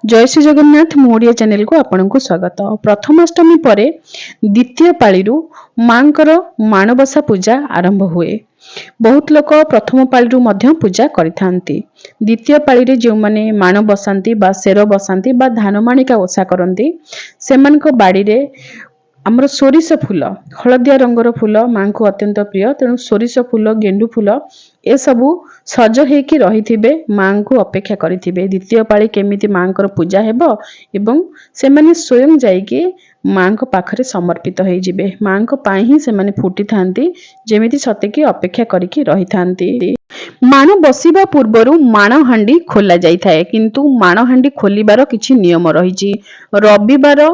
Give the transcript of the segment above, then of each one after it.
जय श्री जगन्नाथ मोड़िया चैनल को आपन को स्वागत। प्रथमाष्टमी पर द्वितीय पाली मांकर माणबसा पूजा आरंभ हुए। बहुत लोक प्रथम पाली मध्य पूजा करिथांती। द्वितीय पाली जो माने माण बसांती बा शेर बसांती बा धानमाणिका ओषा करती सेमानक बाड़ी रे आमर सोरिष फूल हलदिया रंगर फूल माँ को अत्यंत प्रिय तेणु सोरिष फूल गेंडु फूल ए सबू सज होइकी रहिथिबे माँ को अपेक्षा करिथिबे द्वितीय पाली केमिति माँ को पूजा हेबो एवं सेमाने स्वयं जाइके माँ को पाखरे समर्पित हो जिबे माँ को पाई ही सेमाने फुटी थांती जेमिति सतेकी अपेक्षा करिकी रहि थांती। माण बसिबा पूर्वरु माण हांडी खोला जाई थाए किंतु माण हांडी खोलिबार किछि नियम रहिछि। रविवार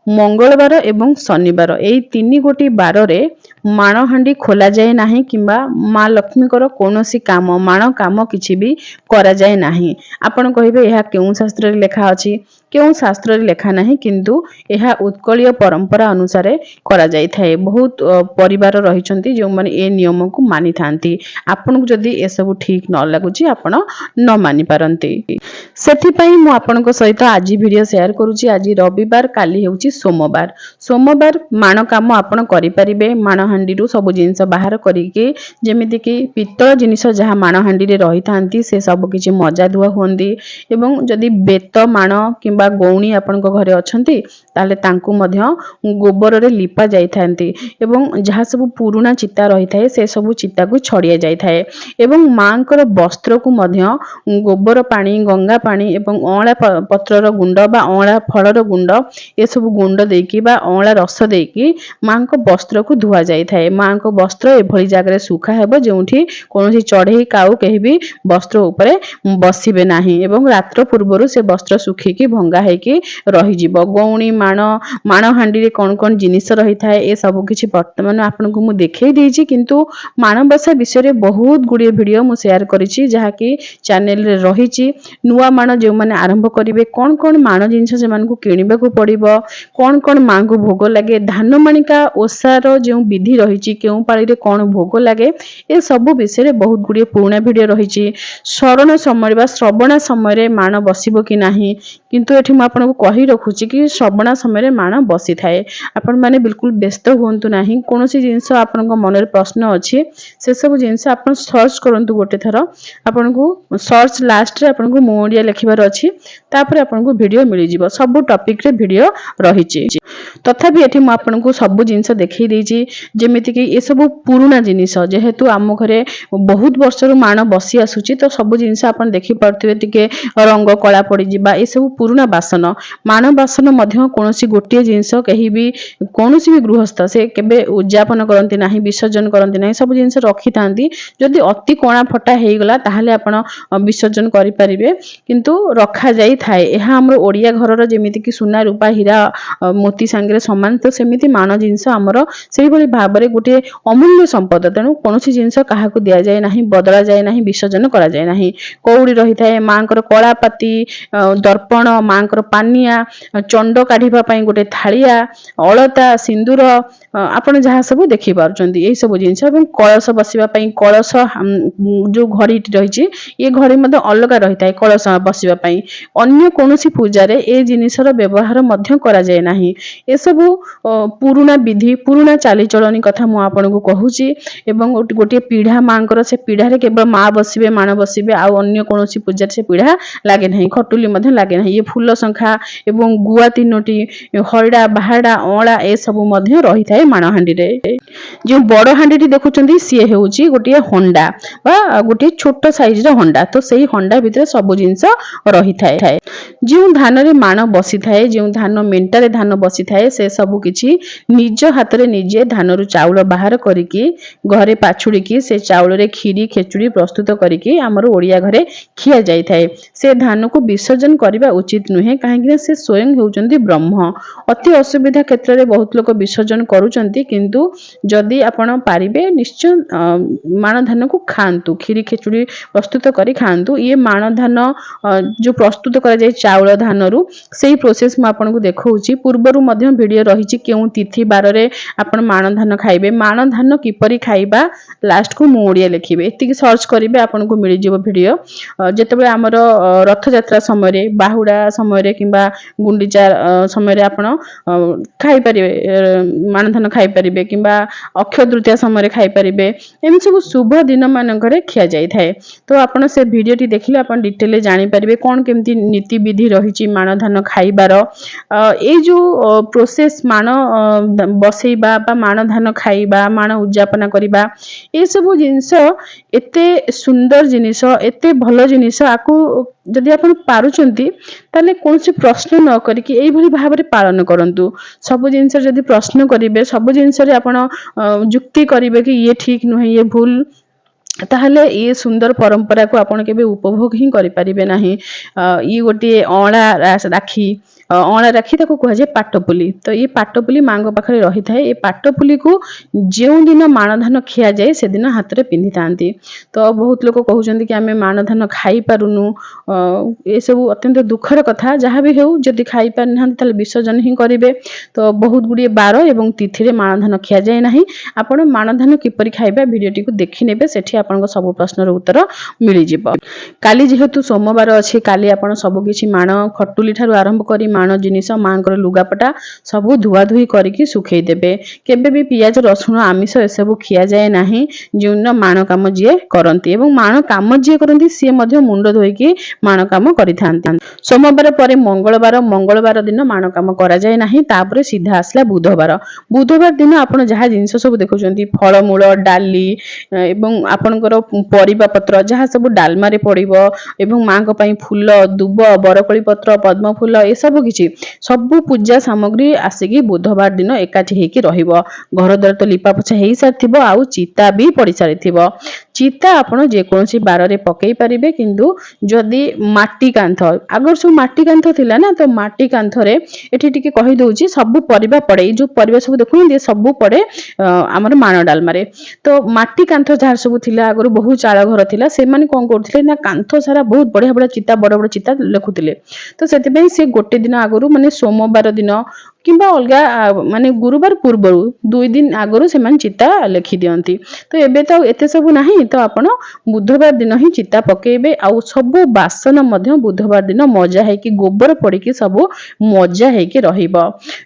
मंगलवार एवं शनिवार यही तीन गोटी बार रे माण हांडी खोला जाए नाही किंबा माँ लक्ष्मीकर कौनसी काम माण काम किछि भी करा जाए नाही। आपण कहिबे यह केउ शास्त्र रे लेखा अछि केउ शास्त्र रे लेखा नाही किंतु यह उत्कलीय परंपरा अनुसार करा जाई थाए। बहुत परिवार रहिचंती जो माने ए नियम को मानि थांती। आपण को जदी ए सब ठीक न लागुची आपण न मानि पारंती। सेथि पई मु आपण को सहित आज वीडियो शेयर करूची। आज रविवार काली हेउची सोमवार। सोमवार माण काम आपण करि परिबे माण हांडी रु सब जिंस बाहर करिके जेमिति कि पित्तल जिनिस जहा माण हांडी रे रहि थांती से सब किछि मजा धुआ होंदी एवं जदी बेत माण किंबा गौणी आपण को घरे अछंती ताले तांकु मध्य गोबर रे लिपा जाई थांती एवं जहा सब पुराना चिता रहि थाए से सब चिता को छड़िया जाई थाए एवं मांकर वस्त्र को मध्य गोबर पानी गंगा पानी एवं अँला पत्रर गुंड बा अँला फलर गुंड ए सब गुंड देकी बा अँला रस देकी माँ को वस्त्र को धुआ जाई थाए। माँ को वस्त्र एभली जगह सुखा हेबो जेउठी कोनोसी चढ़ई काउ केही भी वस्त्र उपरे बसिबे नाही एवं रात्र पूर्वरु से वस्त्र सुखीकी भंगा हेकी रहि जिवो। गौणी माण हांडी रे कोन कोन जिनिस रहि थाए ए सब किछि वर्तमान आपन को मु देखै देछि किंतु माणबसा विषय रे बहुत गुडी वीडियो मु शेयर करिछि जहा कि चैनल रे रहिछि। नुआ माण जो माने आरंभ करिवे कोन कोन माण जिनिस जे मान को किनिबा को पड़िबो कोन कोन मां को भोग लागे धानमाणिका ओसार जो विधि रहिछि केउ पाळी रे कोन भोग लागे ए सब विषय रे बहुत गुडी पुराना वीडियो रहिछि। शरण समय बा श्रवण समय रे माण बसिबो कि नाही किंतु एठी म आपन को कहि रखुछि कि श्रवण समय रे माण बसि थाए। आपन माने बिल्कुल व्यस्त होंतु नाही कोनोसी जिंस आपन को मन रे प्रश्न अछि से सब जिंस आपन सर्च करंतु गोटे थरो आपन को सर्च लास्ट रे आपन को मोडिया लिखिबार अछि तापर आपन को वीडियो मिलि जिवो सब टॉपिक रे वीडियो रहिछि। तथापि एठी म आपन को सब जिंस देखै देछि जेमिति कि ए सब पुराना जिनिस जेहेतु आम घरे बहुत वर्षरु माण बसी आसुछि तो सब जिंस आपन देखि परथिबे तिके रंग कला पड़ी जिबा ए सब पुराना बासन माण बासन मध्य कोनोसी गोटिए जिंस कहि भी कोनोसी भी गृहस्थ से केबे उद्यापन करंती नाही विसर्जन करंती नाही सब जिंस रखि थांती। जदि अति कोणा फटा हेइ गला ताहाले आपन विसर्जन करि परिबे किंतु रखा जाई थाए। एहा हमर ओडिया घरर जेमिति कि सुना रूपा हीरा मोती सांगरे समान तो सेमिति माण जिंस हमर सेहि भली भाबरे गोटे अमूल्य संपद तेनु कोनोसी जिंस काहाकू दिया जाय नाही बदला जाय नाही विसर्जन करा जाय नाही। कौड़ी रहि थाए मांकर कलापाती दर्पण मांकर पानिया चंड काढिबा पई गोटे थालिया अलता सिंदूर आपण जहा सब देखि पारुचंदी एही सब जिंस एवं कलश बसिबा पई कलश जो घड़ी रहिछि ये घड़ी मध्य अलग रहि थाए कलश बसिबा पई अन्य कोनोसी पूजा रे ए जिनिसर व्यवहार मध्य करा जाय नाही। ए सब पुराना विधि पुराना चाली चलनी कथा मु आपन को कहूची एवं गोटे पीढ़ा मांकर से पीढ़ा रे केवल मां बसिबे माण बसिबे आ अन्य कोनोसी पूजा से पीढ़ा लागे नाही खटुली मध्य लागे नाही। ये फूल संखा एवं गुआ तीनोटी हरडा बाहाडा अँला ए सब मध्य रहि थाए माण हांडी रे। जो बड़ हांडी देखुचंदी सी हेउची गोटे हंडा बा गोटे छोट साइज रो हंडा तो सेही हंडा भितर सब जिंस रहि थाए। जो धान रे माण बसी थाए जो धान मेंटा रे धान बसी थाए से सब किछि निज हाथ रे निजे धान रु चाउल बाहर करिकी घरे पाछुड़ी की से चाउल रे खीरी खेचुड़ी प्रस्तुत करिकी हमर ओडिया घरे खिया जाई थाए। से धान को विसर्जन करिबा उचित नुहे काहेकि से स्वयं हेउचंदी ब्रह्म। अति असुविधा क्षेत्र रे बहुत लोक विसर्जन करूचंती किंतु जदि आपण पारिबे निश्चय माण धान को खांतु खीरी खेचुड़ी प्रस्तुत करी खांतु। ये माण धान जो प्रस्तुत करा जाय चाउल धानरू सेही प्रोसेस मैं आपको देखौछि। पूर्वरु मध्य वीडियो रही केउ तिथि बार रे आपण माण धान खाइबे, माण धान किपरि खाइबा लास्ट को मु ओडिया लिखिबे एतिकी सर्च करिवे आपनको मिल जिवो वीडियो। जेतबे हमर रथ यात्रा समय रे बाहुडा समय रे किबा गुंडीचा समय रे आपण खाइ परिबे माण धान खाइ परिबे किबा अक्षय तृतीया समय रे खाइ परिबे एमि सब शुभ दिन मानकरे खिया जाय थाए। तो आपण से वीडियो टी देखिले आपण डिटेल जानि परिबे कोन केमती नीति विधि रहिछि माण धान खाइबार। ए जो प्रोसेस माण बसैबा बा माण धान खाइबा माण उद्यापन करिबा ए सब जिंस एते सुंदर जिनिस एते भलो जिनिस आकु जदि आपण पारुचंती ताले कोनसी प्रश्न न करिकि एई भली भाबरे पालन करंतु। सब जिनिस जदि प्रश्न करिवे सब जिनिस रे आपण जुक्ति करिवे कि ये ठीक नुहे ये भूल ताहले ये सुंदर परंपरा को आपण केबे उपभोग ही करि परिबे नाही। ई गोटे अणा राखी अणा राखी ताको कह जाय पाटपुली। तो ये पाटपुली मांगो पाखरे रही थाए। ये पाटपुली को जेउ दिन माण धान खिया जाय से दिन हाथ रे पिंधि थांती। तो बहुत लोक कहउचंदी कि आमे माण धान खाइ पारुनु ए सब अत्यंत दुखर कथा। जहाँ भी हेउ जदि खाइ पार नहन ताले विसर्जन ही करिवे। तो बहुत गुडी बार एवं तिथि रे माण धान खिया जाय नाही। आपण माण धान किपरि खाइबा वीडियो टी को देखि नेबे सेठी आपन सब प्रश्नर उत्तर मिली जिवो। काली जेहेतु सोमवार अछि काली आपण सब किछि माण खटुली ठारु आरंभ करी माण जिनिस मांकर लुगापटा सबु धुआ धुई करिकि सुखै देबे। केबे भी पियाज रसुण आमिष ए सब खिया जाय नाही। जोन माण काम जिए करंती एवं माण काम जिए करंती से मध्य मुंड धोइकि माण काम करिथांती। सोमवार परे मंगलवार दिन माण काम करा जाय नाही। तापरे सीधा आसला बुधवार दिन आपण जहा जिनिस सब देखुचंती फळमूल डाली एवं आपनकर परिबा पत्र जहा सब डालमा रे पड़िबो एवं मांग पई फूल दुब बरकळी पत्र पद्म फूल ए सब किछि सबु पूजा सामग्री आसिकी बुधवार दिन एकाठी हेकी रहिबो। घर द्वार तो लिपा पोछा हेई साथिबो आउ चिता भी पड़ी सारिथिबो। चिता आपण जे कोनसी बार रे पकई परिबे किंतु जदी माटी कांथ आगर सब माटी कांथ थिला ना तो माटी कांथ रे एठी टिके कहि दउची सबु परिबा पड़े जो परिबा सब देखु दे सबु पड़े हमर माण डालमा रे। तो माटी कांथ जहार सब थिला आगर बहु चाळ घर थिला से माने कोन करथिले ना कांथ सारा बहुत बढ़िया बढ़िया चिता बड़ बड़ चिता लेखुथिले। तो सेति पई से गोटे दिन आगरु माने सोमवार दिन किंबा अलगा माने गुरुवार पूर्वरु 2 दिन आगरु से मान चिता लेखि दियंती। तो एबे तो एते सब नाही। तो आपण बुधवार दिन ही चिता पकेबे आउ सब बासन मध्य बुधवार दिन मजा है कि गोबर पड़ी कि सब मजा है कि रहिबो।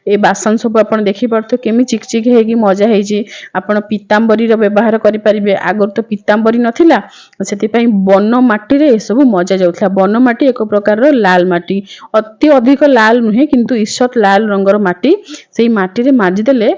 ए बासन सब आपण देखि परतो केमि चिकचिक है कि मजा है जी। आपण पीतांबरी रो व्यवहार करि परिबे। आगर तो पीतांबरी नथिला सेति पई वन माटी रे सब मजा जाउथला। वन माटी एक प्रकार रो लाल माटी अति अधिक लाल नुहे किंतु ईषत लाल रंगर माटी सेही माटी रे माजी देले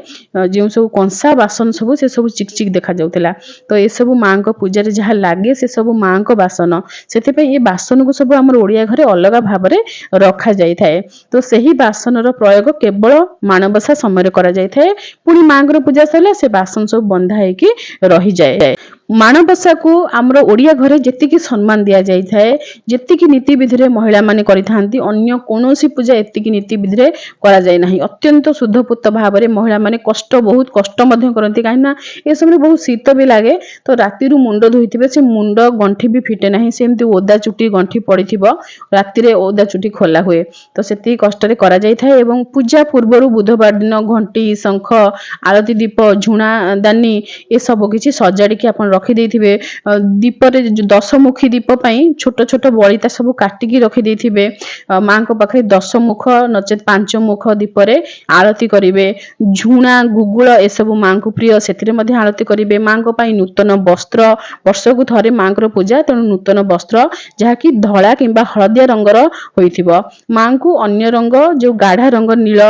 जे सब कंसा बासन सब से सब चिकचिक देखा जाउथला। तो ए सब मां को पूजा रे जहा लागे से सब मां को बासन सेति पई ए बासन को सब हमर ओडिया घरे अलग भाबरे रखा जाय थाए। तो सेही बासन रो प्रयोग केवल माणबसा समय रे करा जाय थाए। पुनी मां को पूजा सला से बासन सब बंधा है कि रही जाय। माणबसा को हमर ओडिया घरे जेतिकी सम्मान दिया जाय थाए जेतिकी नीति विधि रे महिला माने करिथांती अन्य कोनोसी पूजा एतिकी नीति विधि रे करा जाय नाही। अत्यंत शुद्धपुत भाव रे महिला माने कष्ट बहुत कष्ट मध्य करंती काइना ए समय बहुत शीत भी लागे। तो राती रु मुंड धोइथिबे से मुंड गंठी भी फिटे नाही सेमती ओदा चुटी गंठी पड़िथिबो राती रे ओदा चुटी खोला हुए। तो सेति कष्ट रे करा जाय थाए एवं पूजा पूर्वरु बुधवार दिन घंटी शंख आरती दीप झुणा दानी ए सब किछि सजाडी के अपन रखी देथिबे। दीप रे दशमुखी दीप पई छोट छोट बळीता सब काटी की रखी देथिबे। मां को पाखरे 10 मुख नचेत 5 मुख दीप रे आरती करिवे। झुणा गुगुल ए सब मां को प्रिय सेतिरे मध्ये आरती करिवे। मां को पई नूतन वस्त्र वर्ष को थरे मां को पूजा तेणु नूतन वस्त्र जहा कि धळा किंबा हळदिया रंगर होइथिबो। मां को अन्य रंग जो गाढ़ा रंग नील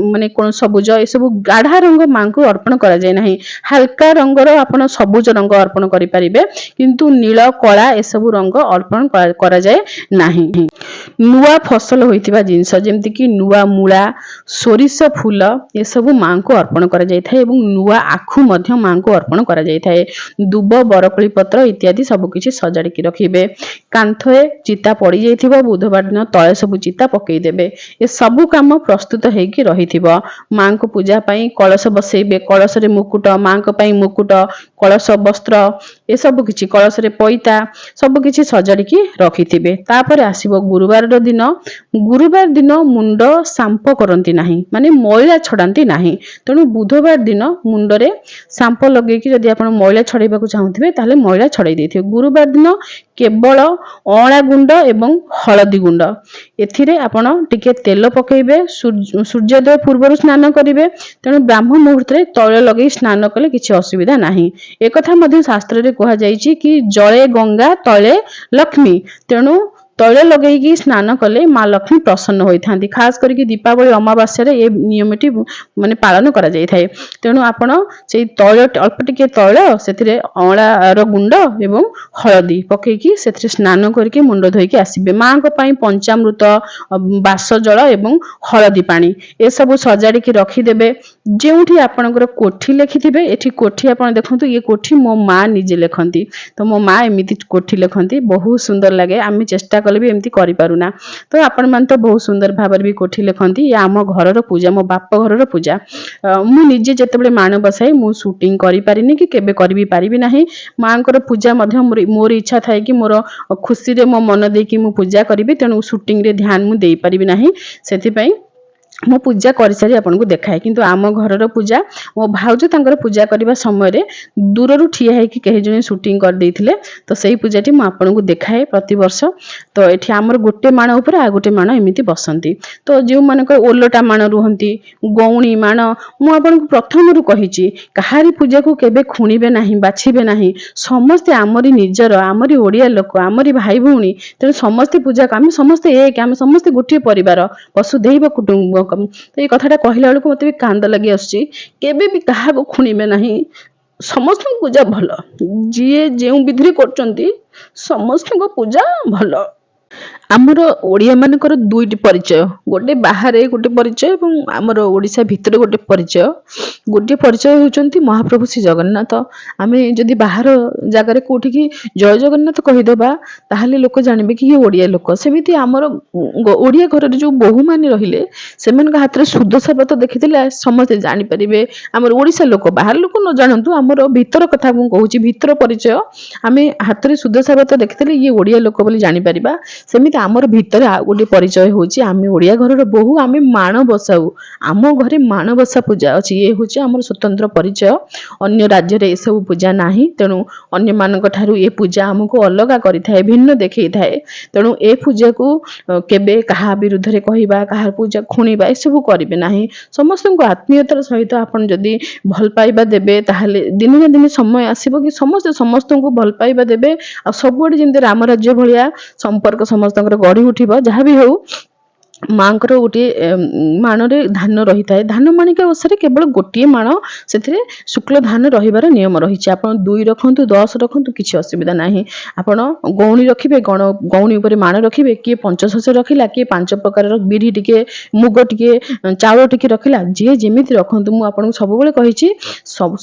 माने कोन सबुज ए सब गाढ़ा रंग मां को अर्पण करा जाय नाही। हल्का रंगर आपण सबुज रंग अर्पण करि परिबे किंतु नील कला ए सब रंग अर्पण करा जाय नाही। नुआ फसल होइतिबा जिंस जेमति कि नुआ मूला सोरिष फूल ए सब मां को अर्पण करा जाय थाए एवं नुआ आखु मध्य मां को अर्पण करा जाय थाए। दुब बरकळी पत्र इत्यादि सब किछि सजाडी की रखिबे। कांथए चिता पड़ी जाइथिबो बुधवार दिन तळे सब चिता पकेई देबे। ए सब काम प्रस्तुत हेकी रहिथिबो। मां को पूजा पई कलश बसैबे। कलश रे मुकुट मां को पई मुकुट कलश ବସ୍ତ୍ର ଏସବୁ କିଛି କଳସରେ ପଇତା ସବୁ କିଛି ସଜାଡ଼ିକି ରଖିଥିବେ। ତାପରେ ଆସିବ ଗୁରୁବାର ଦିନ। ଗୁରୁବାର ଦିନ ମୁଣ୍ଡ ସାମ୍ପ କରନ୍ତି ନାହିଁ, ମାନେ ମଇଳା ଛଡାନ୍ତି ନାହିଁ। ତେଣୁ ବୁଧବାର ଦିନ ମୁଣ୍ଡରେ ସାମ୍ପ ଲଗେଇକି ଯଦି ଆପଣ ମଇଳା ଛଡେଇବାକୁ ଚାହୁଁଥିବେ ତାହେଲେ ମଇଳା ଛଡେଇ ଦେଇଥିବେ। ଗୁରୁବାର ଦିନ କେବଳ ଅଁଳା ଗୁଣ୍ଡ ଏବଂ ହଳଦୀ ଗୁଣ୍ଡ, ଏଥିରେ ଆପଣ ଟିକେ ତେଲ ପକେଇବେ। ସୂର୍ଯ୍ୟୋଦୟ ପୂର୍ବରୁ ସ୍ନାନ କରିବେ। ତେଣୁ ବ୍ରାହ୍ମ ମୁହୂର୍ତ୍ତରେ ତୈଳ ଲଗେଇ ସ୍ନାନ କଲେ କିଛି ଅସୁବିଧା ନାହିଁ। ଏକଥା ମଧ୍ୟ ଶାସ୍ତ୍ରରେ କୁହାଯାଇଛି କି ଜଳେ ଗଙ୍ଗା ତଳେ ଲକ୍ଷ୍ମୀ। ତେଣୁ ତୈଳ ଲଗେଇକି ସ୍ନାନ କଲେ ମା ଲକ୍ଷ୍ମୀ ପ୍ରସନ୍ନ ହୋଇଥାନ୍ତି। ଖାସ କରିକି ଦୀପାବଳି ଅମାବାସ୍ୟାରେ ଏ ନିୟମଟି ମାନେ ପାଳନ କରାଯାଇଥାଏ। ତେଣୁ ଆପଣ ସେଇ ତୈଳ ଅଳ୍ପ ଟିକେ ତୈଳ, ସେଥିରେ ଅଁଳାର ଗୁଣ୍ଡ ଏବଂ ହଳଦୀ ପକେଇକି ସେଥିରେ ସ୍ନାନ କରିକି ମୁଣ୍ଡ ଧୋଇକି ଆସିବେ। ମାଙ୍କ ପାଇଁ ପଞ୍ଚାମୃତ, ବାସ ଜଳ ଏବଂ ହଳଦୀ ପାଣି ଏସବୁ ସଜାଡ଼ିକି ରଖିଦେବେ। ଯେଉଁଠି ଆପଣଙ୍କର କୋଠି ଲେଖିଥିବେ, ଏଠି କୋଠି ଆପଣ ଦେଖନ୍ତୁ, ଇଏ କୋଠି ମୋ ମା ନିଜେ ଲେଖନ୍ତି। ତ ମୋ ମା ଏମିତି କୋଠି ଲେଖନ୍ତି, ବହୁତ ସୁନ୍ଦର ଲାଗେ। ଆମେ ଚେଷ୍ଟା କଲେ ବି ଏମିତି କରିପାରୁନା। ତ ଆପଣମାନେ ତ ବହୁତ ସୁନ୍ଦର ଭାବରେ ବି କୋଠି ଲେଖନ୍ତି। ଇଏ ଆମ ଘରର ପୂଜା, ମୋ ବାପ ଘରର ପୂଜା। ମୁଁ ନିଜେ ଯେତେବେଳେ ମାଣ ବସାଏ ମୁଁ ସୁଟିଂ କରିପାରିନି କି କେବେ କରିବି ପାରିବି ନାହିଁ। ମାଙ୍କର ପୂଜା ମଧ୍ୟ ମୋର ଇଚ୍ଛା ଥାଏ କି ମୋର ଖୁସିରେ ମୋ ମନ ଦେଇକି ମୁଁ ପୂଜା କରିବି। ତେଣୁ ସୁଟିଂରେ ଧ୍ୟାନ ମୁଁ ଦେଇପାରିବି ନାହିଁ। ସେଥିପାଇଁ ମୁଁ ପୂଜା କରିସାରି ଆପଣଙ୍କୁ ଦେଖାଏ। କିନ୍ତୁ ଆମ ଘରର ପୂଜା ମୋ ଭାଉଜ ତାଙ୍କର ପୂଜା କରିବା ସମୟରେ ଦୂରରୁ ଠିଆ ହେଇକି କେହି ଜଣେ ସୁଟିଂ କରିଦେଇଥିଲେ। ତ ସେଇ ପୂଜାଟି ମୁଁ ଆପଣଙ୍କୁ ଦେଖାଏ ପ୍ରତିବର୍ଷ। ତ ଏଠି ଆମର ଗୋଟେ ମାଣ ଉପରେ ଆଉ ଗୋଟେ ମାଣ ଏମିତି ବସନ୍ତି। ତ ଯେଉଁମାନଙ୍କର ଓଲଟା ମାଣ ରୁହନ୍ତି, ଗଉଣୀ ମାଣ, ମୁଁ ଆପଣଙ୍କୁ ପ୍ରଥମରୁ କହିଛି କାହାରି ପୂଜାକୁ କେବେ ଖୁଣିବେ ନାହିଁ, ବାଛିବେ ନାହିଁ। ସମସ୍ତେ ଆମରି ନିଜର, ଆମରି ଓଡ଼ିଆ ଲୋକ, ଆମରି ଭାଇ ଭଉଣୀ। ତେଣୁ ସମସ୍ତେ ପୂଜାକୁ, ଆମେ ସମସ୍ତେ ଏକ, ଆମେ ସମସ୍ତେ ଗୋଟିଏ ପରିବାର, ବସୁଧୈବ କୁଟୁମ୍ବକମ୍। ତ ଏଇ କଥାଟା କହିଲା ବେଳକୁ ମତେ ବି କାନ୍ଦ ଲାଗି ଆସୁଛି। କେବେ ବି କାହାକୁ ଖୁଣିବେ ନାହିଁ। ସମସ୍ତଙ୍କ ପୂଜା ଭଲ, ଯିଏ ଯେଉଁ ବିଧିରେ କରୁଛନ୍ତି ସମସ୍ତଙ୍କ ପୂଜା ଭଲ। ଆମର ଓଡ଼ିଆ ମାନଙ୍କର ଦୁଇଟି ପରିଚୟ, ଗୋଟେ ବାହାରେ ଗୋଟେ ପରିଚୟ ଏବଂ ଆମର ଓଡ଼ିଶା ଭିତରେ ଗୋଟେ ପରିଚୟ। ଗୋଟିଏ ପରିଚୟ ହେଉଛନ୍ତି ମହାପ୍ରଭୁ ଶ୍ରୀ ଜଗନ୍ନାଥ। ଆମେ ଯଦି ବାହାର ଜାଗାରେ କୋଉଠିକି ଜୟ ଜଗନ୍ନାଥ କହିଦେବା ତାହେଲେ ଲୋକ ଜାଣିବେ କି ଇଏ ଓଡ଼ିଆ ଲୋକ। ସେମିତି ଆମର ଓଡ଼ିଆ ଘରରେ ଯୋଉ ବୋହୂମାନେ ରହିଲେ ସେମାନଙ୍କ ହାତରେ ସୁଦଶା ବ୍ରତ ଦେଖିଥିଲେ ସମସ୍ତେ ଜାଣିପାରିବେ ଆମର ଓଡ଼ିଶା ଲୋକ। ବାହାର ଲୋକ ନ ଜାଣନ୍ତୁ, ଆମର ଭିତର କଥା ମୁଁ କହୁଛି, ଭିତର ପରିଚୟ। ଆମେ ହାତରେ ସୁଦଶା ବ୍ରତ ଦେଖିଥିଲେ ଇଏ ଓଡ଼ିଆ ଲୋକ ବୋଲି ଜାଣିପାରିବା। ସେମିତି ଆମର ଭିତରେ ଆଉ ଗୋଟେ ପରିଚୟ ହେଉଛି ଆମେ ଓଡ଼ିଆ ଘରର ବୋହୂ, ଆମେ ମାଣ ବସାଉ। ଆମ ଘରେ ମାଣବସା ପୂଜା ଅଛି। ଇଏ ହେଉଛି ଆମର ସ୍ୱତନ୍ତ୍ର ପରିଚୟ। ଅନ୍ୟ ରାଜ୍ୟରେ ଏସବୁ ପୂଜା ନାହିଁ। ତେଣୁ ଅନ୍ୟମାନଙ୍କ ଠାରୁ ଏ ପୂଜା ଆମକୁ ଅଲଗା କରିଥାଏ, ଭିନ୍ନ ଦେଖେଇଥାଏ। ତେଣୁ ଏ ପୂଜାକୁ କେବେ କାହା ବିରୁଦ୍ଧରେ କହିବା, କାହା ପୂଜା ଖୁଣିବା ଏସବୁ କରିବେ ନାହିଁ। ସମସ୍ତଙ୍କୁ ଆତ୍ମୀୟତାର ସହିତ ଆପଣ ଯଦି ଭଲ ପାଇବା ଦେବେ ତାହେଲେ ଦିନେ ନା ଦିନେ ସମୟ ଆସିବ କି ସମସ୍ତେ ସମସ୍ତଙ୍କୁ ଭଲ ପାଇବା ଦେବେ। ଆଉ ସବୁଆଡେ ଯେମିତି ରାମ ରାଜ୍ୟ ଭଳିଆ ସମ୍ପର୍କ ସମସ୍ତଙ୍କର ଗଢି ଉଠିବ। ଯାହା ବି ହଉ, ମାଙ୍କର ଗୋଟିଏ ମାଣରେ ଧାନ ରହିଥାଏ। ଧାନ ମାଣିକା ଓଷାରେ କେବଳ ଗୋଟିଏ ମାଣ, ସେଥିରେ ଶୁକ୍ଳ ଧାନ ରହିବାର ନିୟମ ରହିଛି। ଆପଣ 2 ରଖନ୍ତୁ, 10 ରଖନ୍ତୁ, କିଛି ଅସୁବିଧା ନାହିଁ। ଆପଣ ଗଉଣୀ ରଖିବେ, ଗଉଣୀ ଉପରେ ମାଣ ରଖିବେ। କିଏ ପଞ୍ଚଶସ୍ୟ ରଖିଲା, କିଏ 5 ପ୍ରକାରର ବିରି ଟିକେ, ମୁଗ ଟିକେ, ଚାଉଳ ଟିକେ ରଖିଲା, ଯିଏ ଯେମିତି ରଖନ୍ତୁ। ମୁଁ ଆପଣଙ୍କୁ ସବୁବେଳେ କହିଛି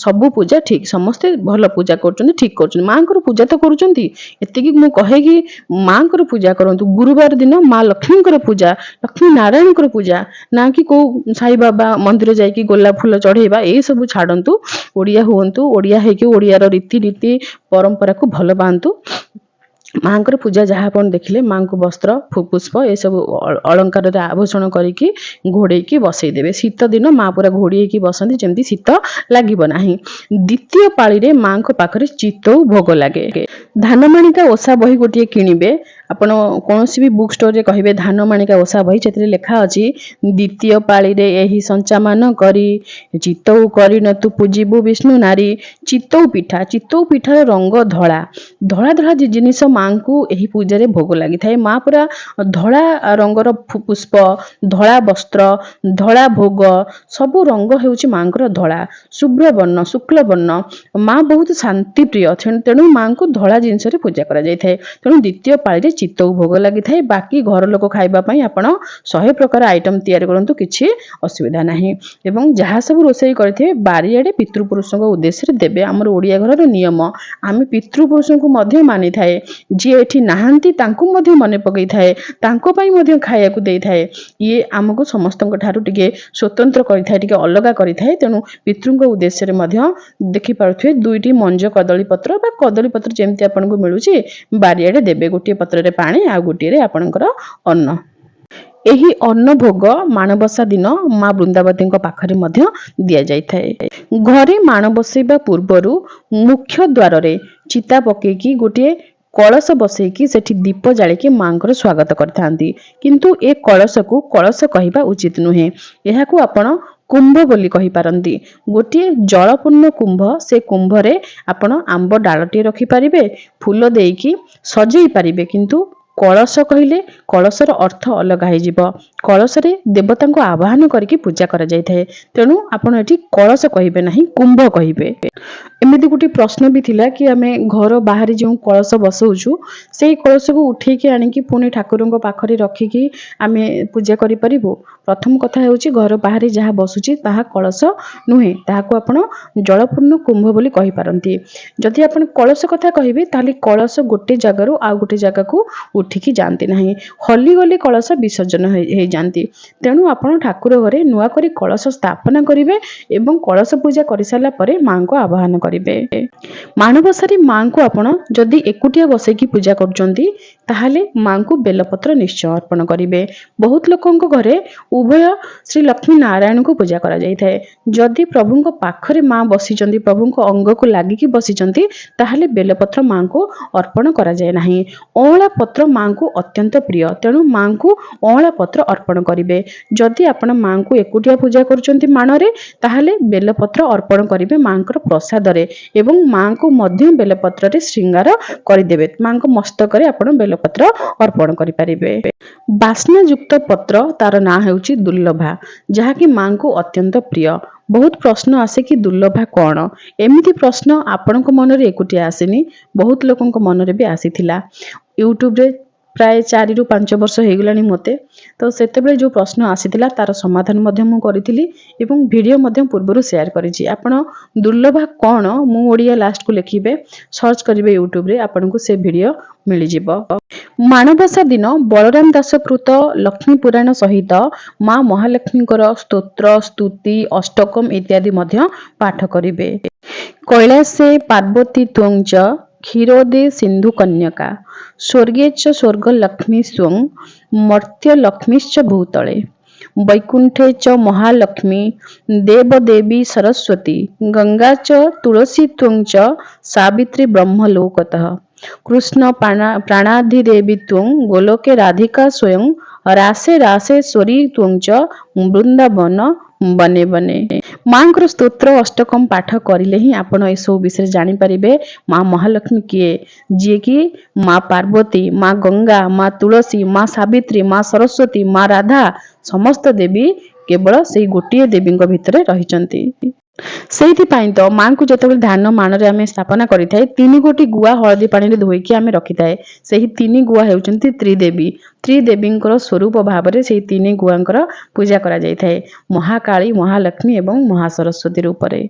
ସବୁ ପୂଜା ଠିକ, ସମସ୍ତେ ଭଲ ପୂଜା କରୁଛନ୍ତି, ଠିକ କରୁଛନ୍ତି। ମାଙ୍କର ପୂଜା ତ କରୁଛନ୍ତି, ଏତିକି ମୁଁ କହେକି ମାଙ୍କର ପୂଜା କରନ୍ତୁ। ଗୁରୁବାର ଦିନ ମା ଲକ୍ଷ୍ମୀଙ୍କର ପୂଜା, ଲକ୍ଷ୍ମୀ ନାରାୟଣଙ୍କର ପୂଜା, ନା କି କୋଉ ସାଇବାବା ମନ୍ଦିର ଯାଇକି ଗୋଲାପ ଫୁଲ ଚଢେଇବା, ଏଇ ସବୁ ଛାଡନ୍ତୁ। ଓଡ଼ିଆ ହୁଅନ୍ତୁ, ଓଡ଼ିଆ ହେଇକି ଓଡ଼ିଆର ରୀତିନୀତି ପରମ୍ପରାକୁ ଭଲ ପାଆନ୍ତୁ। ମାଙ୍କର ପୂଜା ଯାହା ଆପଣ ଦେଖିଲେ, ମାଙ୍କୁ ବସ୍ତ୍ର ପୁଷ୍ପ ଏସବୁ ଅଳଙ୍କାରରେ ଆଭୂଷଣ କରିକି ଘୋଡେଇକି ବସେଇ ଦେବେ। ଶୀତ ଦିନ ମା ପୁରା ଘୋଡି ହେଇକି ବସନ୍ତି, ଯେମିତି ଶୀତ ଲାଗିବ ନାହିଁ। ଦ୍ୱିତୀୟ ପାଳିରେ ମାଙ୍କ ପାଖରେ ଚିତଉ ଭୋଗ ଲାଗେ। ଧାନମାଣିକା ଓଷା ବହି ଗୋଟିଏ କିଣିବେ। ଆପଣ କୌଣସି ବି ବୁକ୍ ଷ୍ଟୋରରେ କହିବେ ଧାନମାଣିକା ଓଷା ବହି, ସେଥିରେ ଲେଖା ଅଛି ଦ୍ୱିତୀୟ ପାଳିରେ ଏହି ସଞ୍ଚାମାନ କରି ଚିତଉ କରିନ ତୁ ପୂଜିବୁ ବିଷ୍ଣୁ ନାରୀ। ଚିତଉ ପିଠା, ଚିତଉ ପିଠାର ରଙ୍ଗ ଧଳା, ଧଳା ଧଳା ଜିନିଷ ମାଙ୍କୁ ଏହି ପୂଜାରେ ଭୋଗ ଲାଗିଥାଏ। ମା ପୁରା ଧଳା ରଙ୍ଗର ପୁଷ୍ପ, ଧଳା ବସ୍ତ୍ର, ଧଳା ଭୋଗ, ସବୁ ରଙ୍ଗ ହେଉଛି ମାଙ୍କର ଧଳା। ଶୁଭ୍ର ବର୍ଣ୍ଣ, ଶୁକ୍ଳ ବର୍ଣ୍ଣ। ମା ବହୁତ ଶାନ୍ତି ପ୍ରିୟ, ତେଣୁ ମାଙ୍କୁ ଧଳା ଜିନିଷରେ ପୂଜା କରାଯାଇଥାଏ। ତେଣୁ ଦ୍ୱିତୀୟ ପାଳିରେ ଚିତଉ ଭୋଗ ଲାଗିଥାଏ। ବାକି ଘର ଲୋକ ଖାଇବା ପାଇଁ ଆପଣ 100 ପ୍ରକାର ଆଇଟମ ତିଆରି କରନ୍ତୁ, କିଛି ଅସୁବିଧା ନାହିଁ। ଏବଂ ଯାହା ସବୁ ରୋଷେଇ କରିଥିବେ ବାରିଆଡେ ପିତୃପୁରୁଷଙ୍କ ଉଦ୍ଦେଶ୍ୟରେ ଦେବେ। ଆମର ଓଡ଼ିଆ ଘରର ନିୟମ, ଆମେ ପିତୃପୁରୁଷଙ୍କୁ ମଧ୍ୟ ମାନିଥାଏ। ଯିଏ ଏଠି ନାହାନ୍ତି ତାଙ୍କୁ ମଧ୍ୟ ମନେ ପକାଇଥାଏ, ତାଙ୍କ ପାଇଁ ମଧ୍ୟ ଖାଇବାକୁ ଦେଇଥାଏ। ଇଏ ଆମକୁ ସମସ୍ତଙ୍କ ଠାରୁ ଟିକେ ସ୍ୱତନ୍ତ୍ର କରିଥାଏ, ଟିକେ ଅଲଗା କରିଥାଏ। ତେଣୁ ପିତୃଙ୍କ ଉଦ୍ଦେଶ୍ୟରେ ମଧ୍ୟ ଦେଖିପାରୁଥିବେ ଦୁଇଟି ମଞ୍ଜ କଦଳୀ ପତ୍ର ବା କଦଳୀ ପତ୍ର ଯେମିତି ଆପଣଙ୍କୁ ମିଳୁଛି ବାରିଆଡ଼େ ଦେବେ। ଗୋଟିଏ ପତ୍ରରେ ପାଣି ଆଉ ଗୋଟିଏରେ ଆପଣଙ୍କର ଅନ୍ନ। ଏହି ଅନ୍ନ ଭୋଗ ମାଣବସା ଦିନ ମା ବୃନ୍ଦାବତୀଙ୍କ ପାଖରେ ମଧ୍ୟ ଦିଆଯାଇଥାଏ। ଘରେ ମାଣ ବସେଇବା ପୂର୍ବରୁ ମୁଖ୍ୟ ଦ୍ୱାରରେ ଚିତା ପକେଇକି ଗୋଟିଏ କଳସ ବସେଇକି ସେଠି ଦୀପ ଜାଳିକି ମାଙ୍କର ସ୍ୱାଗତ କରିଥାନ୍ତି। କିନ୍ତୁ ଏ କଳସକୁ କଳସ କହିବା ଉଚିତ ନୁହେଁ, ଏହାକୁ ଆପଣ କୁମ୍ଭ ବୋଲି କହିପାରନ୍ତି। ଗୋଟିଏ ଜଳପୂର୍ଣ୍ଣ କୁମ୍ଭ, ସେ କୁମ୍ଭରେ ଆପଣ ଆମ୍ବ ଡାଳଟିଏ ରଖିପାରିବେ, ଫୁଲ ଦେଇକି ସଜେଇ ପାରିବେ। କିନ୍ତୁ କଳସ କହିଲେ କଳସର ଅର୍ଥ ଅଲଗା ହେଇଯିବ। କଳସରେ ଦେବତାଙ୍କୁ ଆବାହନ କରିକି ପୂଜା କରାଯାଇଥାଏ। ତେଣୁ ଆପଣ ଏଠି କଳସ କହିବେ ନାହିଁ, କୁମ୍ଭ କହିବେ। ଏମିତି ଗୋଟେ ପ୍ରଶ୍ନ ବି ଥିଲା କି ଆମେ ଘର ବାହାରେ ଯେଉଁ କଳସ ବସଉଛୁ ସେଇ କଳସକୁ ଉଠେଇକି ଆଣିକି ପୁଣି ଠାକୁରଙ୍କ ପାଖରେ ରଖିକି ଆମେ ପୂଜା କରିପାରିବୁ? ପ୍ରଥମ କଥା ହେଉଛି ଘର ବାହାରେ ଯାହା ବସୁଛି ତାହା କଳସ ନୁହେଁ, ତାହାକୁ ଆପଣ ଜଳପୂର୍ଣ୍ଣ କୁମ୍ଭ ବୋଲି କହିପାରନ୍ତି। ଯଦି ଆପଣ କଳସ କଥା କହିବେ ତାହେଲେ କଳସ ଗୋଟେ ଜାଗାରୁ ଆଉ ଗୋଟେ ଜାଗାକୁ ଉଠିକି ଯାଆନ୍ତି ନାହିଁ, ହଲିଗଲି କଳସ ବିସର୍ଜନ ହେଇଯାଆନ୍ତି। ତେଣୁ ଆପଣ ଠାକୁର ଘରେ ନୂଆ କରି କଳସ ସ୍ଥାପନା କରିବେ ଏବଂ କଳସ ପୂଜା କରିସାରିଲା ପରେ ମାଙ୍କୁ ଆବାହନ କରିବେ। ମାଣବସାରେ ମାଙ୍କୁ ଆପଣ ଯଦି ଏକୁଟିଆ ବସେଇକି ପୂଜା କରୁଛନ୍ତି ତାହେଲେ ମାଙ୍କୁ ବେଲପତ୍ର ନିଶ୍ଚୟ ଅର୍ପଣ କରିବେ। ବହୁତ ଲୋକଙ୍କ ଘରେ ଉଭୟ ଶ୍ରୀ ଲକ୍ଷ୍ମୀ ନାରାୟଣଙ୍କୁ ପୂଜା କରାଯାଇଥାଏ। ଯଦି ପ୍ରଭୁଙ୍କ ପାଖରେ ମା ବସିଛନ୍ତି, ପ୍ରଭୁଙ୍କ ଅଙ୍ଗକୁ ଲାଗିକି ବସିଛନ୍ତି, ତାହେଲେ ବେଲପତ୍ର ମାଙ୍କୁ ଅର୍ପଣ କରାଯାଏ ନାହିଁ। ଅଁଳା ପତ୍ର ମାଙ୍କୁ ଅତ୍ୟନ୍ତ ପ୍ରିୟ, ତେଣୁ ମାଙ୍କୁ ଅଁଳା ପତ୍ର ଅର୍ପଣ କରିବେ। ଯଦି ଆପଣ ମାଙ୍କୁ ଏକୁଟିଆ ପୂଜା କରୁଛନ୍ତି ମାଣରେ, ତାହେଲେ ବେଲପତ୍ର ଅର୍ପଣ କରିବେ ମାଙ୍କର ପ୍ରସାଦରେ ଏବଂ ମାଙ୍କୁ ମଧ୍ୟ ବେଲପତ୍ରରେ ଶୃଙ୍ଗାର କରିଦେବେ। ମାଙ୍କ ମସ୍ତକରେ ଆପଣ ବେଲପତ୍ର ଅର୍ପଣ କରିପାରିବେ। ବାସ୍ନାଯୁକ୍ତ ପତ୍ର, ତାର ନାଁ ହେଉଛି ଦୁର୍ଲଭା, ଯାହାକି ମାଙ୍କୁ ଅତ୍ୟନ୍ତ ପ୍ରିୟ। ବହୁତ ପ୍ରଶ୍ନ ଆସେ କି ଦୁର୍ଲଭା କଣ? ଏମିତି ପ୍ରଶ୍ନ ଆପଣଙ୍କ ମନରେ ଏକୁଟିଆ ଆସିନି, ବହୁତ ଲୋକଙ୍କ ମନରେ ବି ଆସିଥିଲା। ୟୁଟ୍ୟୁବରେ ପ୍ରାୟ 4 ରୁ 5 ବର୍ଷ ହେଇଗଲାଣି ମୋତେ, ତ ସେତେବେଳେ ଯେଉଁ ପ୍ରଶ୍ନ ଆସିଥିଲା ତାର ସମାଧାନ ମଧ୍ୟ ମୁଁ କରିଥିଲି ଏବଂ ଭିଡ଼ିଓ ମଧ୍ୟ ପୂର୍ବରୁ ସେୟାର କରିଛି। ଆପଣ ଦୁର୍ଲଭା କଣ ମୁଁ ଓଡ଼ିଆ ଲାଷ୍ଟକୁ ଲେଖିବେ, ସର୍ଚ୍ଚ କରିବେ ୟୁଟ୍ୟୁବରେ, ଆପଣଙ୍କୁ ସେ ଭିଡ଼ିଓ ମିଳିଯିବ। ମାଣବସା ଦିନ ବଳରାମ ଦାସକୃତ ଲକ୍ଷ୍ମୀ ପୁରାଣ ସହିତ ମା ମହାଲକ୍ଷ୍ମୀଙ୍କର ସ୍ତୋତ୍ର, ସ୍ତୁତି, ଅଷ୍ଟକମ୍ ଇତ୍ୟାଦି ମଧ୍ୟ ପାଠ କରିବେ। କୈଳାସେ ପାର୍ବତୀ ତ୍ୱଂ ଚ କ୍ଷୀରୋଦେ ସିନ୍ଧୁ କନ୍ୟକା ସ୍ୱର୍ଗେ ଚ ସ୍ୱର୍ଗଲକ୍ଷ୍ମୀ ସ୍ୱଂ ମର୍ତ୍ତ୍ୟଲକ୍ଷ୍ମୀଶ୍ଚ ଭୂତଳେ ବୈକୁଣ୍ଠେ ଚ ମହାଲକ୍ଷ୍ମୀ ଦେବଦେବୀ ସରସ୍ୱତୀ ଗଙ୍ଗା ଚ ତୁଳସୀ ତ୍ୱଂ ଚ ସାବିତ୍ରୀ ବ୍ରହ୍ମଲୋକତଃ କୃଷ୍ଣ ପ୍ରାଣାଧିଦେବୀ ତ୍ୱଂ ଗୋଲୋକେ ରାଧିକା ସ୍ୱୟଂ ରାସେ ରାସେଶ୍ୱରୀ ତ୍ୱଂ ଚ ବୃନ୍ଦାବନ ବନେ ବନେ। ମାଙ୍କର ସ୍ତୋତ୍ର ଅଷ୍ଟକମ୍ ପାଠ କରିଲେ ହିଁ ଆପଣ ଏସବୁ ବିଷୟରେ ଜାଣିପାରିବେ। ମା ମହାଲକ୍ଷ୍ମୀ କିଏ? ଯିଏକି ମା ପାର୍ବତୀ, ମା ଗଙ୍ଗା, ମା ତୁଳସୀ, ମା ସାବିତ୍ରୀ, ମା ସରସ୍ୱତୀ, ମା ରାଧା, ସମସ୍ତ ଦେବୀ କେବଳ ସେଇ ଗୋଟିଏ ଦେବୀଙ୍କ ଭିତରେ ରହିଛନ୍ତି। ସେଇଥିପାଇଁ ତ ମାଙ୍କୁ ଯେତେବେଳେ ଧାନ ମାଣରେ ଆମେ ସ୍ଥାପନା କରିଥାଏ, 3 ଗୋଟି ଗୁଆ ହଳଦୀ ପାଣିରେ ଧୋଇକି ଆମେ ରଖିଥାଏ। ସେହି 3 ଗୁଆ ହେଉଛନ୍ତି ତ୍ରିଦେବୀ। ତ୍ରିଦେବୀଙ୍କର ସ୍ୱରୂପ ଭାବରେ ସେହି 3 ଗୁଆଙ୍କର ପୂଜା କରାଯାଇଥାଏ, ମହାକାଳୀ, ମହାଲକ୍ଷ୍ମୀ ଏବଂ ମହାସରସ୍ୱତୀ ରୂପରେ।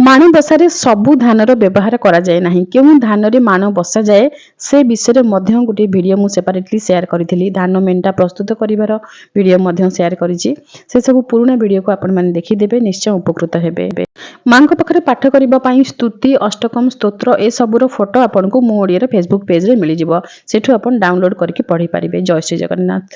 ମାଣବସାରେ ସବୁ ଧାନର ବ୍ୟବହାର କରାଯାଏ ନାହିଁ। କେଉଁ ଧାନରେ ମାଣ ବସାଯାଏ ସେ ବିଷୟରେ ମଧ୍ୟ ଗୋଟିଏ ଭିଡ଼ିଓ ମୁଁ ସେପାରେଟଲି ସେୟାର କରିଥିଲି। ଧାନ ମେଣ୍ଟା ପ୍ରସ୍ତୁତ କରିବାର ଭିଡ଼ିଓ ମଧ୍ୟ ସେୟାର କରିଛି। ସେସବୁ ପୁରୁଣା ଭିଡ଼ିଓକୁ ଆପଣମାନେ ଦେଖିଦେବେ, ନିଶ୍ଚୟ ଉପକୃତ ହେବେ। ମାଙ୍କ ପାଖରେ ପାଠ କରିବା ପାଇଁ ସ୍ତୁତି, ଅଷ୍ଟକମ୍, ସ୍ତୋତ୍ର ଏସବୁର ଫଟୋ ଆପଣଙ୍କୁ ମୋ ଓଡ଼ିଆର ଫେସବୁକ୍ ପେଜରେ ମିଳିଯିବ। ସେଠୁ ଆପଣ ଡାଉନଲୋଡ୍ କରିକି ପଢ଼ିପାରିବେ। ଜୟ ଶ୍ରୀ ଜଗନ୍ନାଥ।